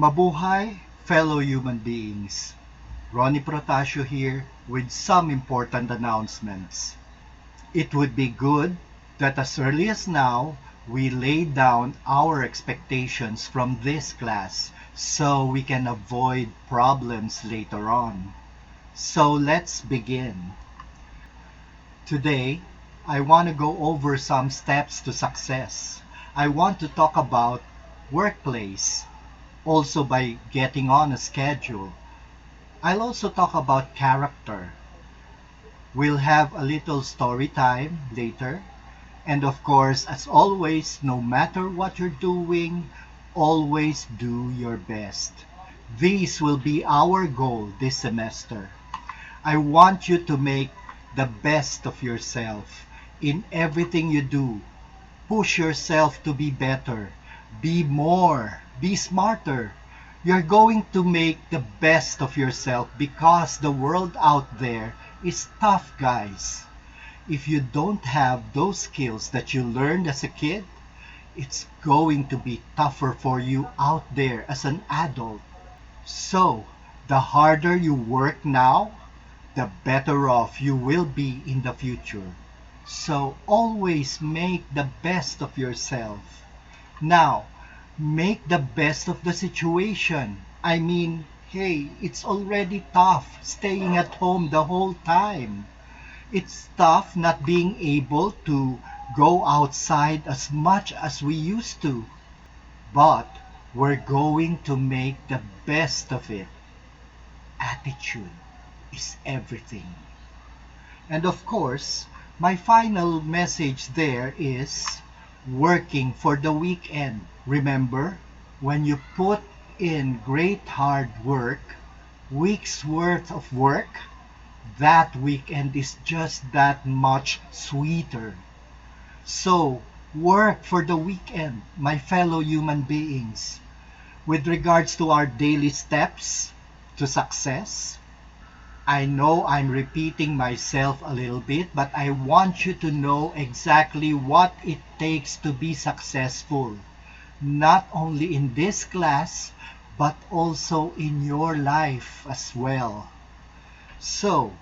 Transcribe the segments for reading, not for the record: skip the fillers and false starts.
Mabuhay, fellow human beings. Ronie Protacio here with some important announcements. It would be good that as early as now, we lay down our expectations from this class so we can avoid problems later on. So let's begin. Today, I want to go over some steps to success. I want to talk about workplace, also by getting on a schedule. I'll also talk about character. We'll have a little story time later. And of course, as always, no matter what you're doing, always do your best. These will be our goal this semester. I want you to make the best of yourself in everything you do. Push yourself to be better, be more, be smarter. You're going to make the best of yourself because the world out there is tough, guys. If you don't have those skills that you learned as a kid, it's going to be tougher for you out there as an adult. So, the harder you work now, the better off you will be in the future. So, always make the best of yourself. Now, make the best of the situation. I mean, hey, it's already tough staying at home the whole time. It's tough not being able to go outside as much as we used to. But we're going to make the best of it. Attitude is everything. And of course, my final message there is working for the weekend. Remember, when you put in great hard work, weeks worth of work, that weekend is just that much sweeter. So, work for the weekend, my fellow human beings. With regards to our daily steps to success, I know I'm repeating myself a little bit, but I want you to know exactly what it takes to be successful. Not only in this class, but also in your life as well. So,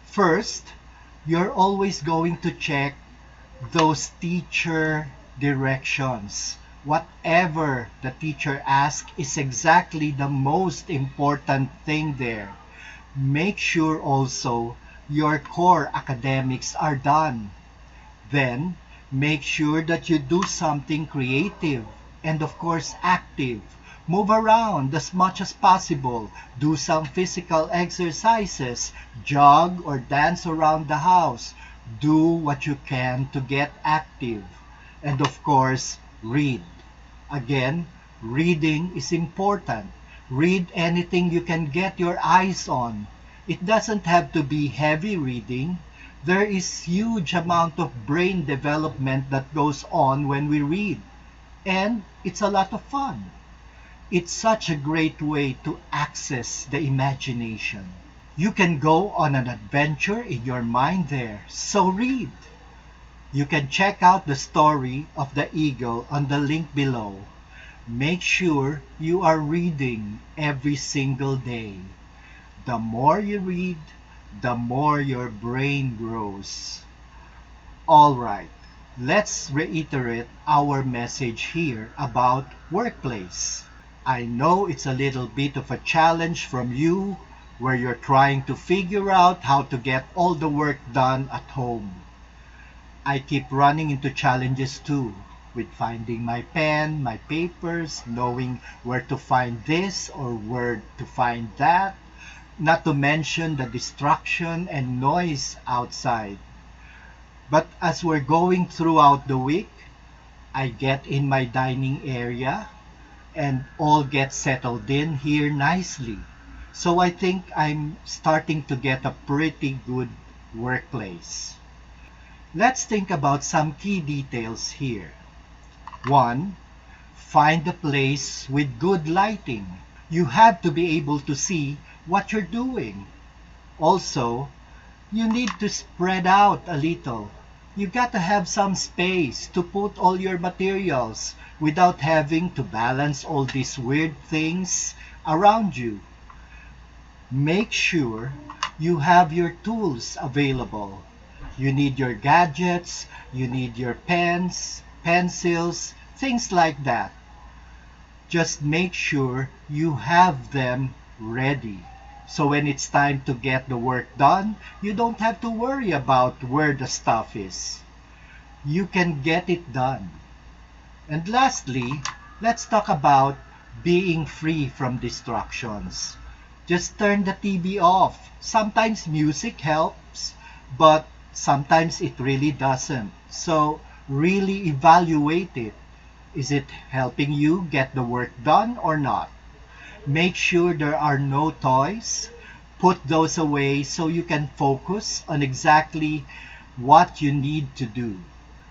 first, you're always going to check those teacher directions. Whatever the teacher asks is exactly the most important thing there. Make sure also your core academics are done. Then, make sure that you do something creative and of course active. Move around as much as possible. Do some physical exercises. Jog or dance around the house. Do what you can to get active. And of course, read. Again, reading is important. Read anything you can get your eyes on. It doesn't have to be heavy reading. There is huge amount of brain development that goes on when we read. And it's a lot of fun. It's such a great way to access the imagination. You can go on an adventure in your mind there, so read. You can check out the story of the eagle on the link below. Make sure you are reading every single day. The more you read, the more your brain grows. Alright, let's reiterate our message here about workplace. I know it's a little bit of a challenge from you where you're trying to figure out how to get all the work done at home. I keep running into challenges too, with finding my pen, my papers, knowing where to find this or where to find that, not to mention the distraction and noise outside. But as we're going throughout the week, I get in my dining area and all get settled in here nicely. So I think I'm starting to get a pretty good workplace. Let's think about some key details here. 1. Find a place with good lighting. You have to be able to see what you're doing. Also, you need to spread out a little. You got to have some space to put all your materials. without having to balance all these weird things around you. Make sure you have your tools available. You need your gadgets, you need your pens, pencils, things like that. Just make sure you have them ready. So when it's time to get the work done, you don't have to worry about where the stuff is. You can get it done. And lastly, let's talk about being free from distractions. Just turn the TV off. Sometimes music helps, but sometimes it really doesn't. So really evaluate it. Is it helping you get the work done or not? Make sure there are no toys. Put those away so you can focus on exactly what you need to do.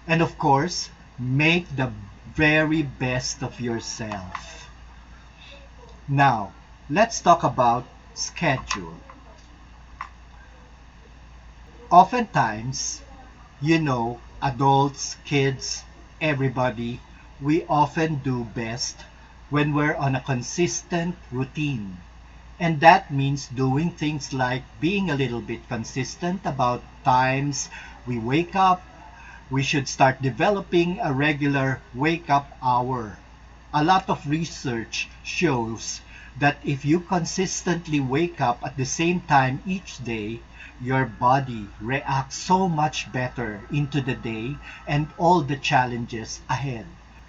And of course, make the very best of yourself. Now, let's talk about schedule. Oftentimes, adults, kids, everybody, we often do best when we're on a consistent routine. And that means doing things like being a little bit consistent about times we wake up. We should start developing a regular wake-up hour. A lot of research shows that if you consistently wake up at the same time each day, your body reacts so much better into the day and all the challenges ahead.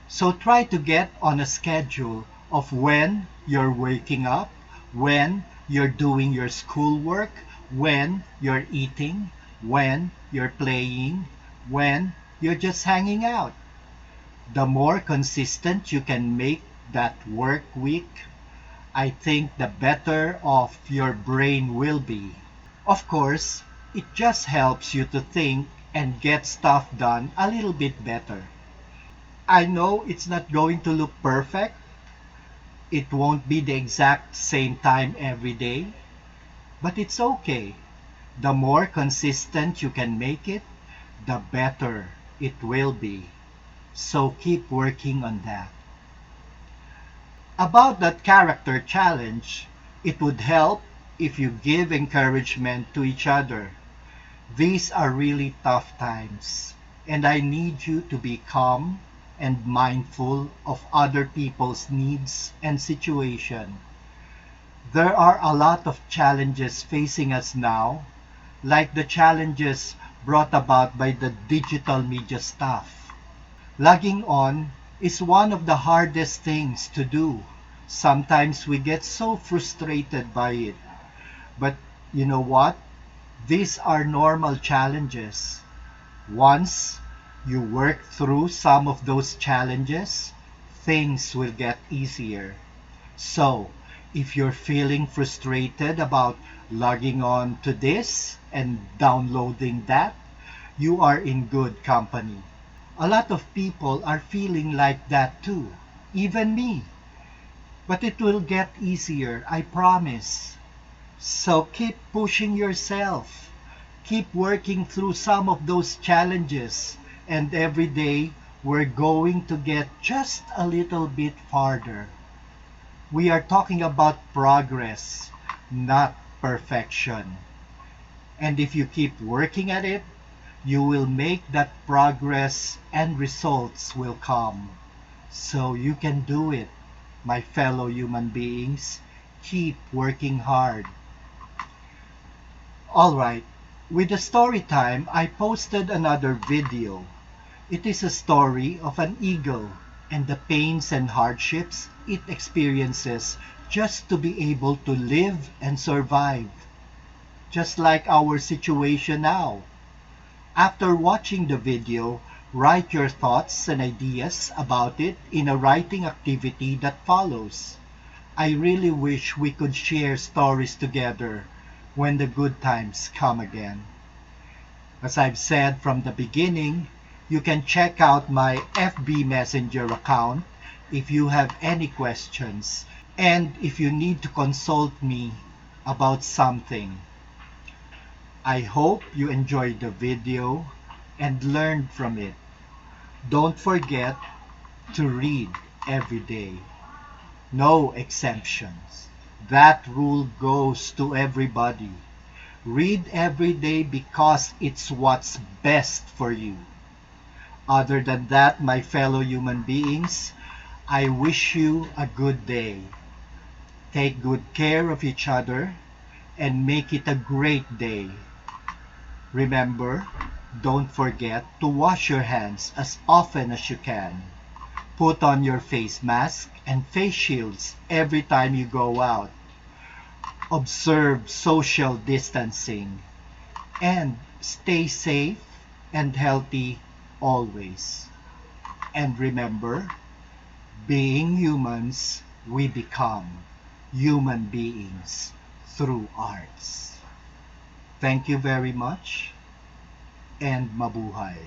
So try to get on a schedule of when you're waking up, when you're doing your schoolwork, when you're eating, when you're playing, when you're just hanging out. The more consistent you can make that work week, I think the better off your brain will be. Of course, it just helps you to think and get stuff done a little bit better. I know it's not going to look perfect. It won't be the exact same time every day, but it's okay. The more consistent you can make it, the better it will be. So keep working on that. About that character challenge, it would help if you give encouragement to each other. These are really tough times, and I need you to be calm and mindful of other people's needs and situation. There are a lot of challenges facing us now, like the challenges brought about by the digital media stuff. Logging on is one of the hardest things to do. Sometimes we get so frustrated by it. But you know what? These are normal challenges. Once you work through some of those challenges, things will get easier. So, if you're feeling frustrated about logging on to this and downloading that, you are in good company. A lot of people are feeling like that too, even me. But it will get easier, I promise. So keep pushing yourself. Keep working through some of those challenges. And every day, we're going to get just a little bit farther. We are talking about progress, not perfection. And if you keep working at it, you will make that progress and results will come. So you can do it, my fellow human beings. Keep working hard. Alright, with the story time, I posted another video. It is a story of an eagle and the pains and hardships it experiences just to be able to live and survive. Just like our situation now. After watching the video, write your thoughts and ideas about it in a writing activity that follows. I really wish we could share stories together when the good times come again. As I've said from the beginning, you can check out my FB Messenger account if you have any questions and if you need to consult me about something. I hope you enjoyed the video and learned from it. Don't forget, to read every day. No exemptions. That rule goes to everybody. Read every day because it's what's best for you. Other than that, my fellow human beings, I wish you a good day. Take good care of each other and make it a great day. Remember, don't forget to wash your hands as often as you can. Put on your face mask and face shields every time you go out. Observe social distancing and stay safe and healthy always. And remember, being humans, we become human beings through arts. Thank you very much and mabuhay.